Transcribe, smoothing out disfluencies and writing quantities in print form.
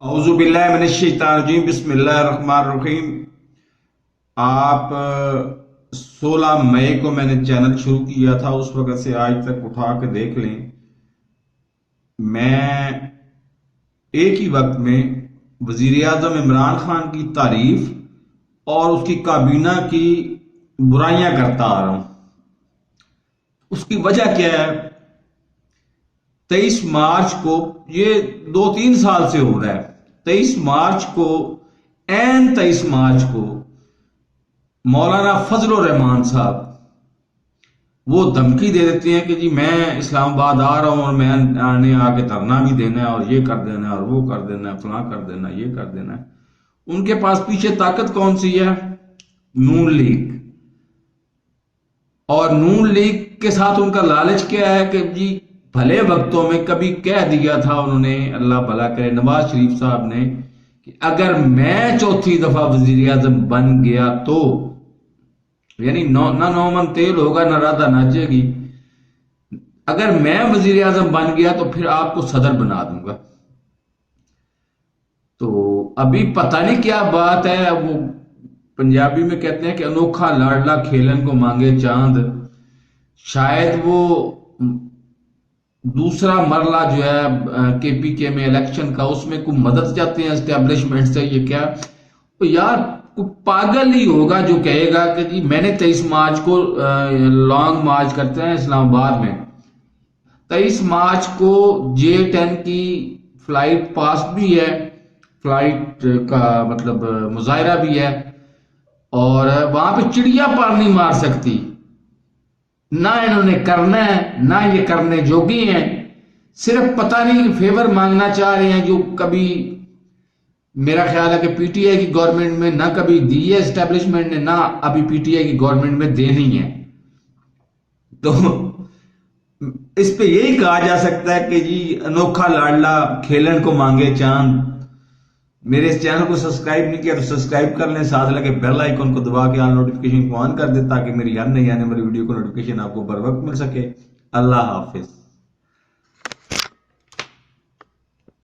اعوذ باللہ من الشیطان الرجیم، بسم اللہ الرحمن الرحیم۔ آپ 16 مئی کو میں نے چینل شروع کیا تھا، اس وقت سے آج تک اٹھا کے دیکھ لیں، میں ایک ہی وقت میں وزیر اعظم عمران خان کی تعریف اور اس کی کابینہ کی برائیاں کرتا آ رہا ہوں۔ اس کی وجہ کیا ہے؟ 23 مارچ کو، یہ 2-3 سال سے ہو رہا ہے، 23 مارچ کو، این 23 مارچ کو مولانا فضل الرحمان صاحب وہ دھمکی دے دیتے ہیں کہ جی میں اسلام آباد آ رہا ہوں اور میں نے آ کے دھرنا بھی دینا ہے اور یہ کر دینا ہے اور وہ کر دینا ہے، فلاں کر دینا ہے، یہ کر دینا ہے۔ ان کے پاس پیچھے طاقت کون سی ہے؟ نون لیگ۔ اور نون لیگ کے ساتھ ان کا لالچ کیا ہے کہ جی بھلے وقتوں میں کبھی کہہ دیا تھا انہوں نے، اللہ بھلا کرے، نواز شریف صاحب نے، کہ اگر میں چوتھی دفعہ وزیر اعظم بن گیا تو، یعنی نہ نومن تیل ہوگا نہ رادہ ناچے گی، اگر میں وزیر اعظم بن گیا تو پھر آپ کو صدر بنا دوں گا۔ تو ابھی پتہ نہیں کیا بات ہے، وہ پنجابی میں کہتے ہیں کہ انوکھا لاڈلا کھیلن کو مانگے چاند، شاید وہ دوسرا مرلہ جو ہے کے پی کے میں الیکشن کا، اس میں کوئی مدد چاہتے ہیں اسٹیبلشمنٹ سے۔ یہ کیا تو یار پاگل ہی ہوگا جو کہے گا کہ جی میں نے 23 مارچ کو لانگ مارچ کرتے ہیں اسلام آباد میں، 23 مارچ کو J-10 کی فلائٹ پاس بھی ہے، فلائٹ کا مطلب مظاہرہ بھی ہے، اور وہاں پہ چڑیا پر نہیں مار سکتی، نہ انہوں نے کرنا ہے، نہ یہ کرنے جوگی ہیں، صرف پتہ نہیں فیور مانگنا چاہ رہے ہیں، جو کبھی میرا خیال ہے کہ پی ٹی آئی کی گورنمنٹ میں نہ کبھی دی ہے اسٹیبلشمنٹ نے، نہ ابھی پی ٹی آئی کی گورنمنٹ میں دینی ہے۔ تو اس پہ یہی کہا جا سکتا ہے کہ جی انوکھا لاڈلا کھیلن کو مانگے چاند۔ میرے اس چینل کو سبسکرائب نہیں کیا تو سبسکرائب کر لیں، ساتھ لگے بیل آئیکن کو دبا کے آل نوٹیفیکیشن کو آن کر دیں تاکہ میری ہر نئی آنے والی ویڈیو کو نوٹیفیکیشن آپ کو بر وقت مل سکے۔ اللہ حافظ۔